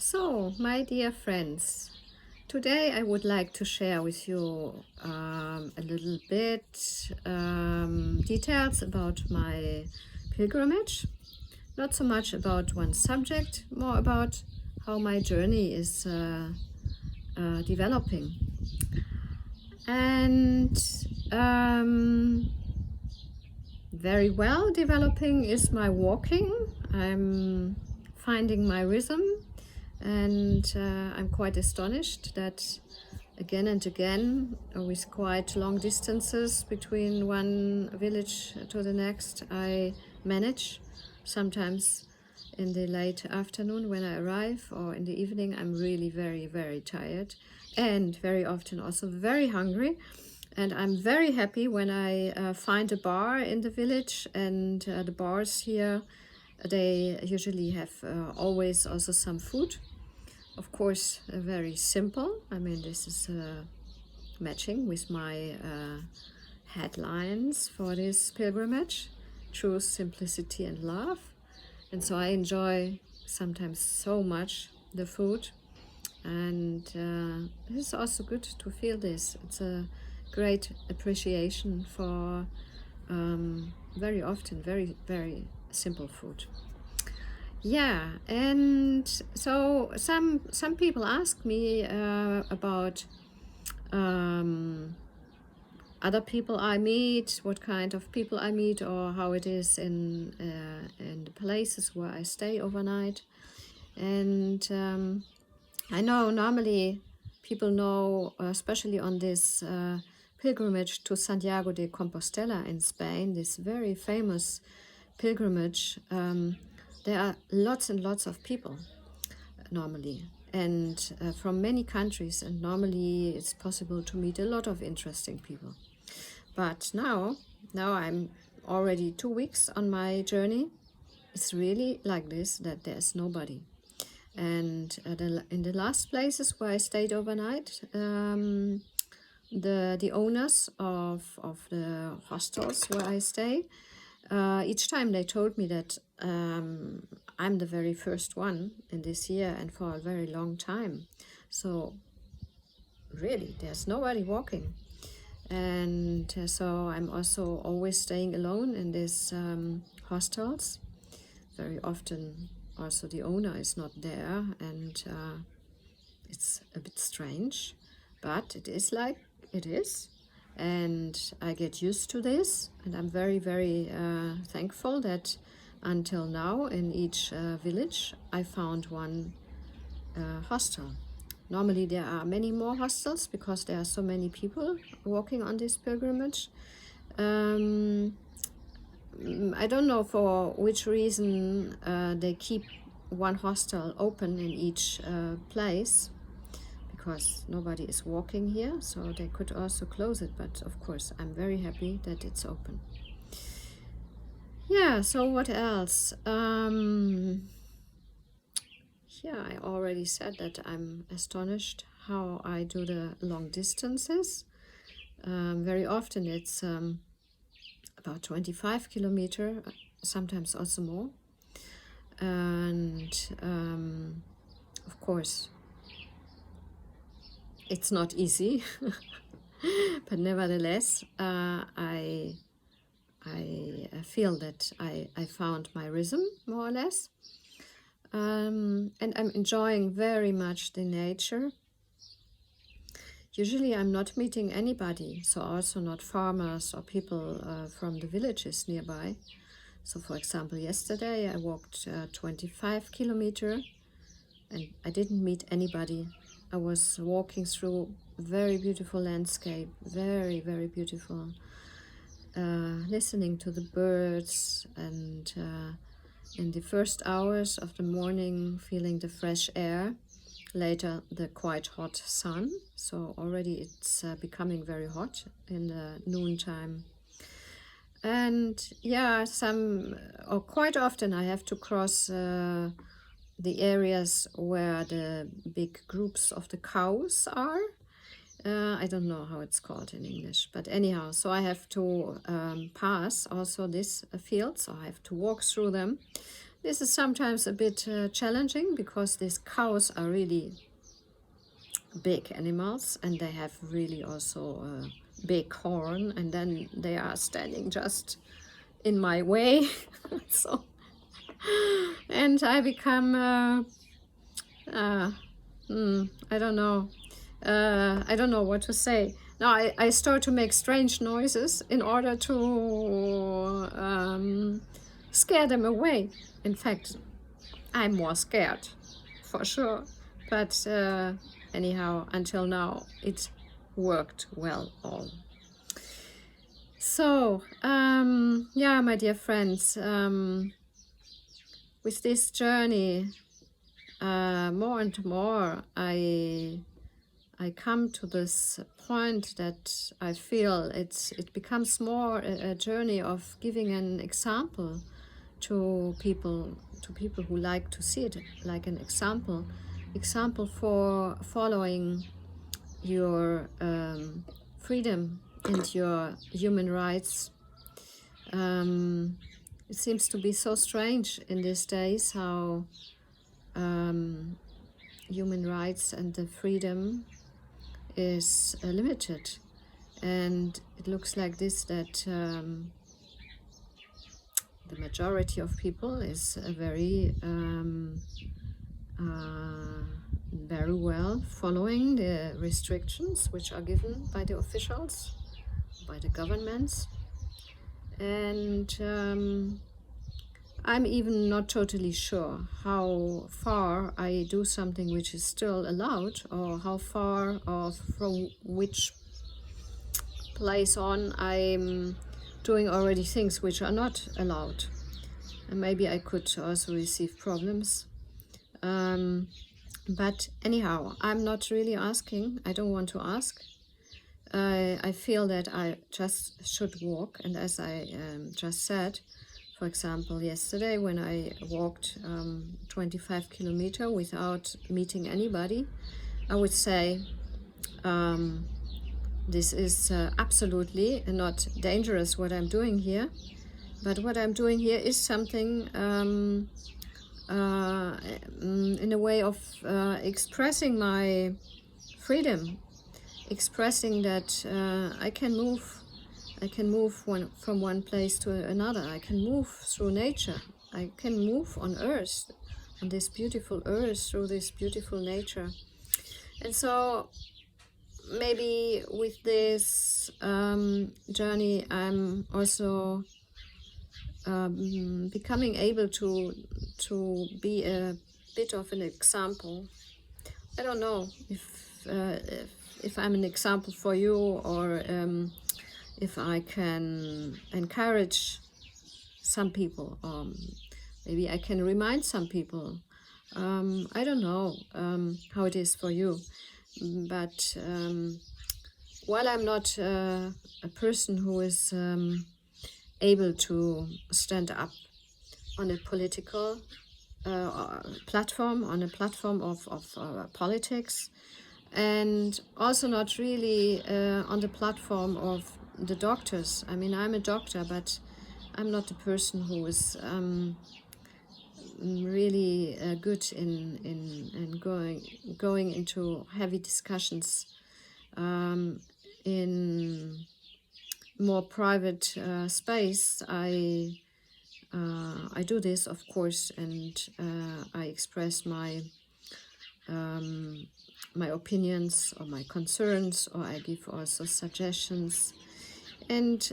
So, my dear friends, today I would like to share with you a little bit details about my pilgrimage. Not so much about one subject, more about how my journey is developing. And very well developing is my walking. I'm finding my rhythm, and I'm quite astonished that again and again, with quite long distances between one village to the next, I manage. Sometimes in the late afternoon when I arrive, or in the evening, I'm really very tired, and very often also very hungry. And I'm very happy when I find a bar in the village, and the bars here, they usually have always also some food. Of course, very simple. I mean, this is matching with my headlines for this pilgrimage: truth, simplicity, and love. And so I enjoy sometimes so much the food, and it is also good to feel this. It's a great appreciation for very often very simple food. Yeah, and so some people ask me about other people I meet, what kind of people I meet, or how it is in the places where I stay overnight. And I know normally people know, especially on this pilgrimage to Santiago de Compostela in Spain, this very famous pilgrimage. There are lots and lots of people normally, and from many countries, and normally it's possible to meet a lot of interesting people. But now I'm already 2 weeks on my journey. It's really like this, that there's nobody. And in the last places where I stayed overnight, the owners of the hostels where I stay, each time they told me that I'm the very first one in this year and for a very long time. So really, there's nobody walking. And so I'm also always staying alone in these hostels. Very often also the owner is not there, and it's a bit strange, but it is like it is, and I get used to this, and I'm very thankful that until now in each village I found one hostel. Normally there are many more hostels because there are so many people walking on this pilgrimage. I don't know for which reason they keep one hostel open in each place, because nobody is walking here, so they could also close it, but of course I'm very happy that it's open. Yeah, so what else? Yeah, I already said that I'm astonished how I do the long distances. Very often it's about 25 kilometer, sometimes also more. And of course, it's not easy, but nevertheless, I feel that I found my rhythm, more or less. And I'm enjoying very much the nature. Usually I'm not meeting anybody, so also not farmers or people from the villages nearby. So for example, yesterday I walked 25 kilometers and I didn't meet anybody. I was walking through very beautiful landscape, very beautiful, listening to the birds, and in the first hours of the morning feeling the fresh air, later the quite hot sun. So already it's becoming very hot in the noontime. And yeah, quite often I have to cross the areas where the big groups of the cows are. I don't know how it's called in English, but anyhow, so I have to pass also this field, so I have to walk through them. This is sometimes a bit challenging because these cows are really big animals and they have really also a big horn, and then they are standing just in my way. So, and I become I don't know. I don't know what to say. Now I start to make strange noises in order to scare them away. In fact, I'm more scared, for sure. But anyhow, until now, it worked well all. So, yeah, my dear friends, with this journey, more and more, I come to this point that I feel it becomes more a journey of giving an example to people who like to see it like an example for following your freedom and your human rights. It seems to be so strange in these days how human rights and the freedom is limited, and it looks like this, that the majority of people is very well following the restrictions which are given by the officials, by the governments, and I'm even not totally sure how far I do something which is still allowed, or how far or from which place on I'm doing already things which are not allowed. And maybe I could also receive problems. But anyhow, I'm not really asking. I don't want to ask. I feel that I just should walk. And as I just said, for example, yesterday when I walked 25 kilometers without meeting anybody, I would say this is absolutely not dangerous what I'm doing here. But what I'm doing here is something in a way of expressing my freedom, expressing that I can move from one place to another. I can move through nature. I can move on earth, on this beautiful earth, through this beautiful nature. And so maybe with this journey, I'm also becoming able to be a bit of an example. I don't know if I'm an example for you, or if I can encourage some people, maybe I can remind some people. I don't know how it is for you, but while I'm not a person who is able to stand up on a political platform, on a platform of politics, and also not really on the platform of the doctors. I mean, I'm a doctor, but I'm not a person who is really good in going into heavy discussions in more private space. I do this, of course, and I express my my opinions or my concerns, or I give also suggestions. And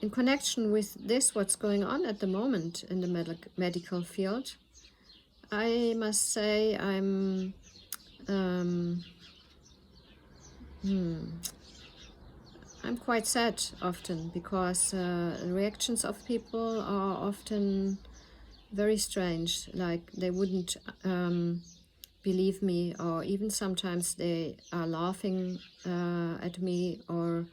in connection with this, what's going on at the moment in the medical field, I must say I'm quite sad often, because the reactions of people are often very strange, like they wouldn't believe me, or even sometimes they are laughing at me, or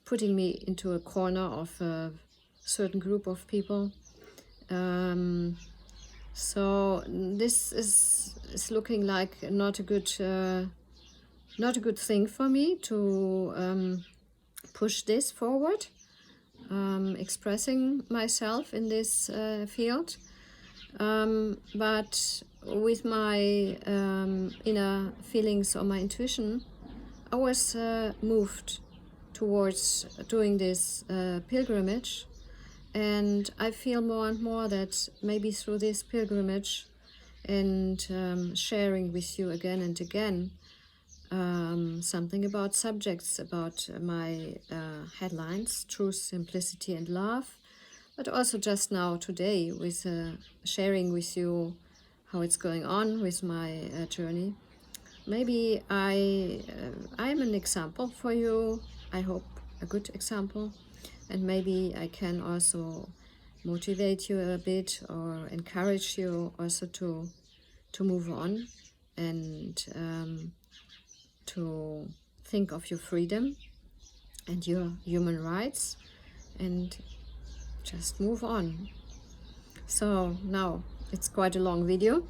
putting me into a corner of a certain group of people. So this is looking like not a good thing for me to push this forward, expressing myself in this field. But with my inner feelings or my intuition, I was moved towards doing this pilgrimage, and I feel more and more that maybe through this pilgrimage and sharing with you again and again something about subjects, about my headlines, truth, simplicity, and love, but also just now today with sharing with you how it's going on with my journey. Maybe I'm an example for you. I hope a good example, and maybe I can also motivate you a bit or encourage you also to move on and to think of your freedom and your human rights and just move on. So now it's quite a long video,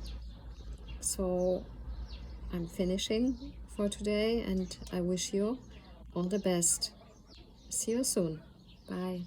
so I'm finishing for today, and I wish you all the best. See you soon. Bye.